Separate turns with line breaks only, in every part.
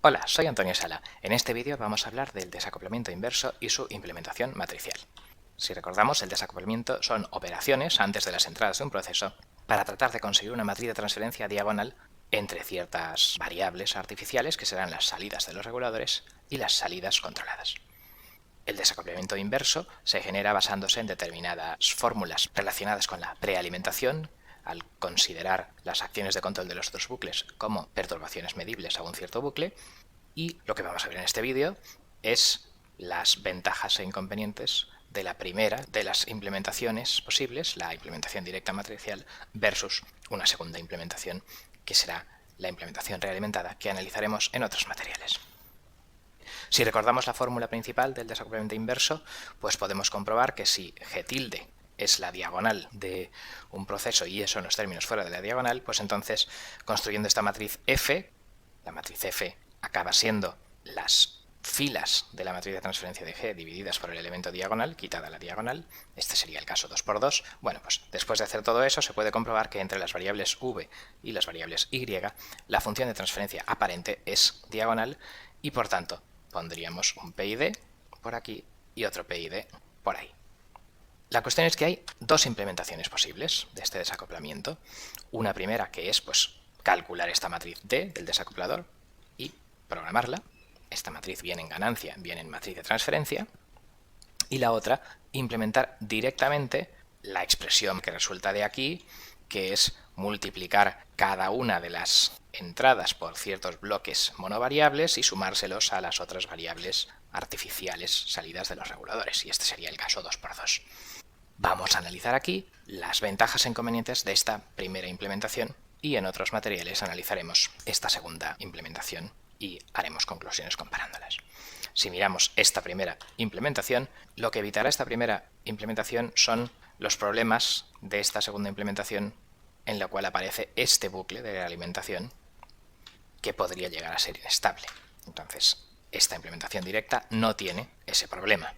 Hola, soy Antonio Sala. En este vídeo vamos a hablar del desacoplamiento inverso y su implementación matricial. Si recordamos, el desacoplamiento son operaciones antes de las entradas de un proceso para tratar de conseguir una matriz de transferencia diagonal entre ciertas variables artificiales que serán las salidas de los reguladores y las salidas controladas. El desacoplamiento inverso se genera basándose en determinadas fórmulas relacionadas con la prealimentación, al considerar las acciones de control de los otros bucles como perturbaciones medibles a un cierto bucle, y lo que vamos a ver en este vídeo es las ventajas e inconvenientes de la primera de las implementaciones posibles, la implementación directa matricial, versus una segunda implementación que será la implementación realimentada, que analizaremos en otros materiales. Si recordamos la fórmula principal del desacoplamiento inverso, pues podemos comprobar que si G tilde es la diagonal de un proceso y eso en los términos fuera de la diagonal, pues entonces construyendo esta matriz F, la matriz F acaba siendo las filas de la matriz de transferencia de G divididas por el elemento diagonal, quitada la diagonal. Este sería el caso 2×2. Bueno, pues después de hacer todo eso se puede comprobar que entre las variables v y las variables y la función de transferencia aparente es diagonal y por tanto pondríamos un PID por aquí y otro PID por ahí. La cuestión es que hay dos implementaciones posibles de este desacoplamiento. Una primera que es calcular esta matriz D del desacoplador y programarla. Esta matriz viene en ganancia, viene en matriz de transferencia. Y la otra, implementar directamente la expresión que resulta de aquí, que es multiplicar cada una de las entradas por ciertos bloques monovariables y sumárselos a las otras variables artificiales salidas de los reguladores. Y este sería el caso 2×2. Vamos a analizar aquí las ventajas e inconvenientes de esta primera implementación y en otros materiales analizaremos esta segunda implementación y haremos conclusiones comparándolas. Si miramos esta primera implementación, lo que evitará esta primera implementación son los problemas de esta segunda implementación en la cual aparece este bucle de alimentación que podría llegar a ser inestable. Entonces, esta implementación directa no tiene ese problema.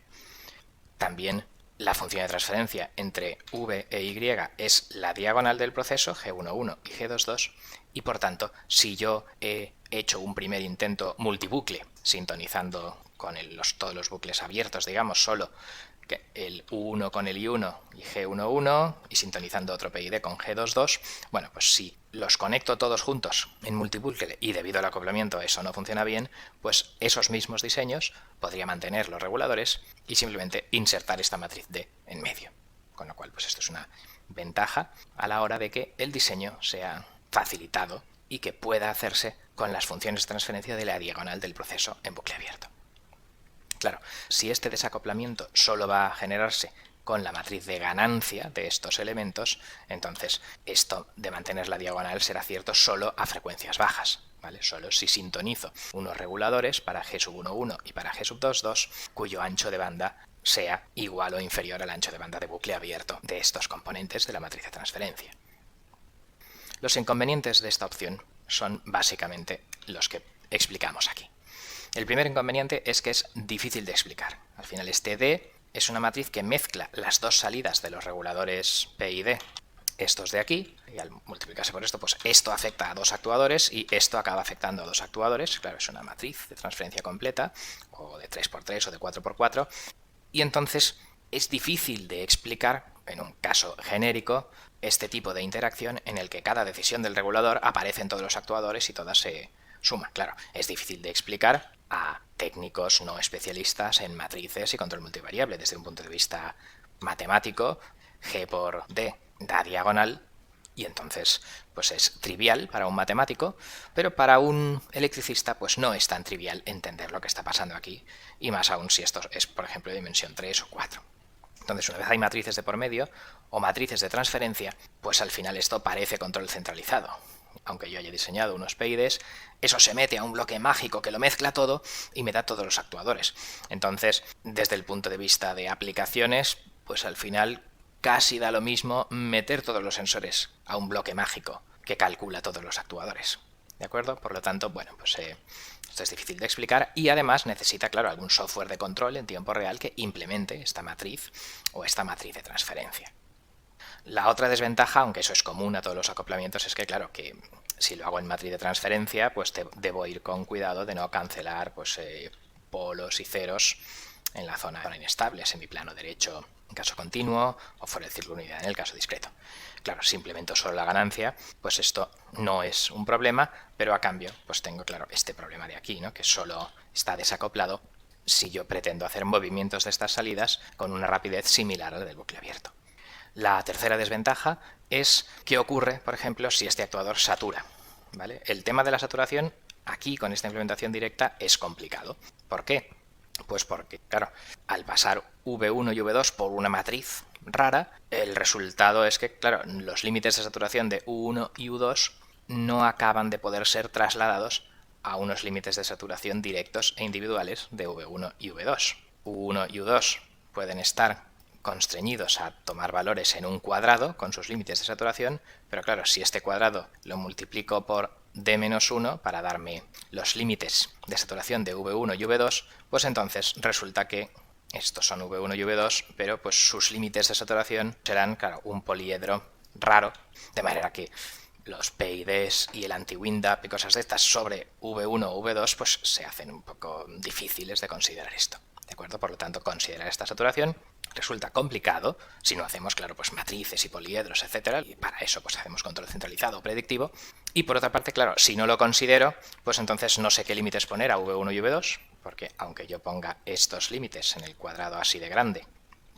También la función de transferencia entre v e y es la diagonal del proceso, G11 y G22, y por tanto, si yo he hecho un primer intento multibucle, sintonizando con todos los bucles abiertos, digamos, solo el U1 con el I1 y G11 y sintonizando otro PID con G22, bueno, pues si los conecto todos juntos en multibucle y debido al acoplamiento eso no funciona bien, pues esos mismos diseños podría mantener los reguladores y simplemente insertar esta matriz D en medio. Con lo cual, pues esto es una ventaja a la hora de que el diseño sea facilitado y que pueda hacerse con las funciones de transferencia de la diagonal del proceso en bucle abierto. Claro, si este desacoplamiento solo va a generarse con la matriz de ganancia de estos elementos, entonces esto de mantener la diagonal será cierto solo a frecuencias bajas, ¿vale? Solo si sintonizo unos reguladores para G11 y para G22, cuyo ancho de banda sea igual o inferior al ancho de banda de bucle abierto de estos componentes de la matriz de transferencia. Los inconvenientes de esta opción son básicamente los que explicamos aquí. El primer inconveniente es que es difícil de explicar. Al final este D es una matriz que mezcla las dos salidas de los reguladores P y D, estos de aquí, y al multiplicarse por esto, pues esto afecta a dos actuadores y esto acaba afectando a dos actuadores. Claro, es una matriz de transferencia completa, o de 3×3 o de 4×4, y entonces es difícil de explicar, en un caso genérico, este tipo de interacción en el que cada decisión del regulador aparece en todos los actuadores y todas se suman. Claro, es difícil de explicar a técnicos no especialistas en matrices y control multivariable. Desde un punto de vista matemático, G por D da diagonal y entonces pues es trivial para un matemático, pero para un electricista pues no es tan trivial entender lo que está pasando aquí, y más aún si esto es, por ejemplo, de dimensión 3 o 4. Entonces, una vez hay matrices de por medio o matrices de transferencia, pues al final esto parece control centralizado. Aunque yo haya diseñado unos PIDs, eso se mete a un bloque mágico que lo mezcla todo y me da todos los actuadores. Entonces, desde el punto de vista de aplicaciones, pues al final casi da lo mismo meter todos los sensores a un bloque mágico que calcula todos los actuadores. ¿De acuerdo? Por lo tanto, bueno, pues esto es difícil de explicar y además necesita, claro, algún software de control en tiempo real que implemente esta matriz o esta matriz de transferencia. La otra desventaja, aunque eso es común a todos los acoplamientos, es que, claro, que Si lo hago en matriz de transferencia, pues debo ir con cuidado de no cancelar pues, polos y ceros en la zona inestable, semiplano derecho en caso continuo o fuera del círculo de unidad en el caso discreto. Claro, si implemento solo la ganancia, pues esto no es un problema, pero a cambio pues tengo, claro, este problema de aquí, ¿no? Que solo está desacoplado si yo pretendo hacer movimientos de estas salidas con una rapidez similar a la del bucle abierto. La tercera desventaja es qué ocurre, por ejemplo, si este actuador satura, ¿vale? El tema de la saturación aquí con esta implementación directa es complicado. ¿Por qué? Pues porque, claro, al pasar V1 y V2 por una matriz rara, el resultado es que, claro, los límites de saturación de U1 y U2 no acaban de poder ser trasladados a unos límites de saturación directos e individuales de V1 y V2. U1 y U2 pueden estar constreñidos a tomar valores en un cuadrado con sus límites de saturación, pero claro, si este cuadrado lo multiplico por d-1 para darme los límites de saturación de V1 y V2, pues entonces resulta que estos son V1 y V2, pero pues sus límites de saturación serán, claro, un poliedro raro, de manera que los PIDs y el anti-WINDAP y cosas de estas sobre V1 o V2 pues se hacen un poco difíciles de considerar esto, ¿de acuerdo? Por lo tanto, considerar esta saturación resulta complicado si no hacemos, claro, pues matrices y poliedros, etcétera, y para eso pues hacemos control centralizado o predictivo. Y por otra parte, claro, si no lo considero, pues entonces no sé qué límites poner a V1 y V2, porque aunque yo ponga estos límites en el cuadrado así de grande,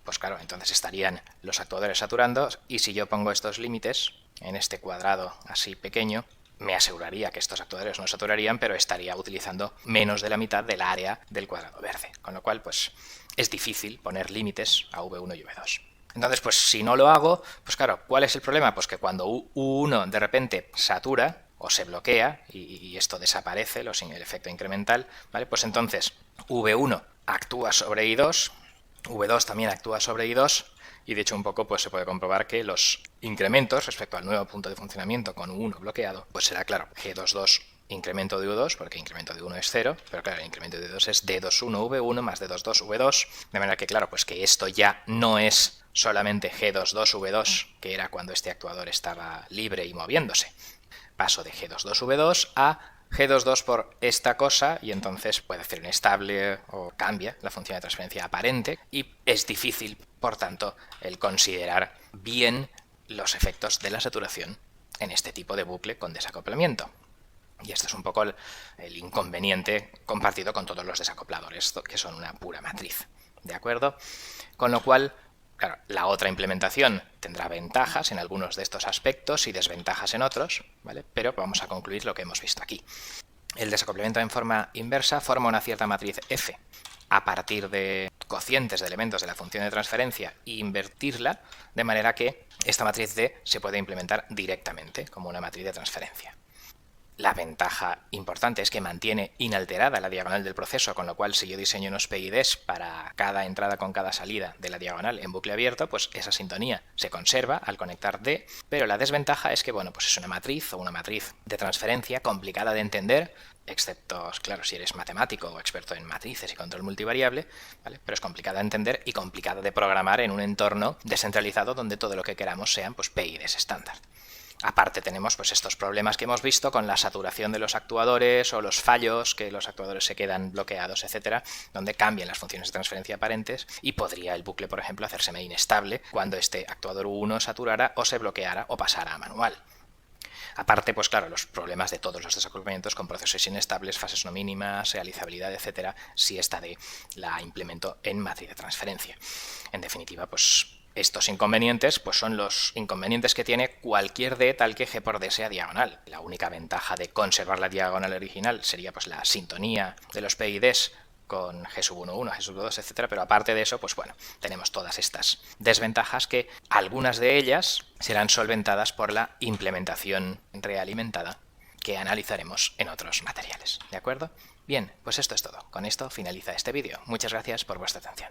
pues claro, entonces estarían los actuadores saturando, y si yo pongo estos límites en este cuadrado así pequeño, me aseguraría que estos actuadores no saturarían, pero estaría utilizando menos de la mitad del área del cuadrado verde, con lo cual pues es difícil poner límites a V1 y V2. Entonces, pues si no lo hago, pues claro, ¿cuál es el problema? Pues que cuando U1 de repente satura o se bloquea y esto desaparece, el efecto incremental, ¿vale? Pues entonces V1 actúa sobre I2, V2 también actúa sobre I2, y de hecho un poco pues se puede comprobar que los incrementos respecto al nuevo punto de funcionamiento con U1 bloqueado, pues será, claro, G22 incremento de U2, porque incremento de 1 es 0, pero claro, el incremento de U2 es D21V1 más D22V2, de manera que, claro, pues que esto ya no es solamente G22V2, que era cuando este actuador estaba libre y moviéndose. Paso de G22V2 a G22 por esta cosa, y entonces puede hacer inestable o cambia la función de transferencia aparente, y es difícil, por tanto, el considerar bien los efectos de la saturación en este tipo de bucle con desacoplamiento. Y este es un poco el inconveniente compartido con todos los desacopladores, que son una pura matriz, ¿de acuerdo? Con lo cual, claro, la otra implementación tendrá ventajas en algunos de estos aspectos y desventajas en otros, ¿vale? Pero vamos a concluir lo que hemos visto aquí. El desacoplamiento en forma inversa forma una cierta matriz F a partir de cocientes de elementos de la función de transferencia e invertirla, de manera que esta matriz D se puede implementar directamente como una matriz de transferencia. La ventaja importante es que mantiene inalterada la diagonal del proceso, con lo cual si yo diseño unos PIDs para cada entrada con cada salida de la diagonal en bucle abierto, pues esa sintonía se conserva al conectar D, pero la desventaja es que, bueno, pues es una matriz o una matriz de transferencia complicada de entender, excepto, claro, si eres matemático o experto en matrices y control multivariable, ¿vale? Pero es complicada de entender y complicada de programar en un entorno descentralizado donde todo lo que queramos sean pues PIDs estándar. Aparte tenemos pues estos problemas que hemos visto con la saturación de los actuadores o los fallos, que los actuadores se quedan bloqueados, etcétera, donde cambian las funciones de transferencia aparentes y podría el bucle, por ejemplo, hacerse inestable cuando este actuador U1 saturara o se bloqueara o pasara a manual. Aparte, pues claro, los problemas de todos los desacoplamientos con procesos inestables, fases no mínimas, realizabilidad, etcétera, si esta D la implemento en matriz de transferencia. En definitiva, pues estos inconvenientes pues son los inconvenientes que tiene cualquier D tal que G por D sea diagonal. La única ventaja de conservar la diagonal original sería pues la sintonía de los PIDs con G1, G2, etcétera, pero aparte de eso, pues bueno, tenemos todas estas desventajas que algunas de ellas serán solventadas por la implementación realimentada que analizaremos en otros materiales, ¿de acuerdo? Bien, pues esto es todo. Con esto finaliza este vídeo. Muchas gracias por vuestra atención.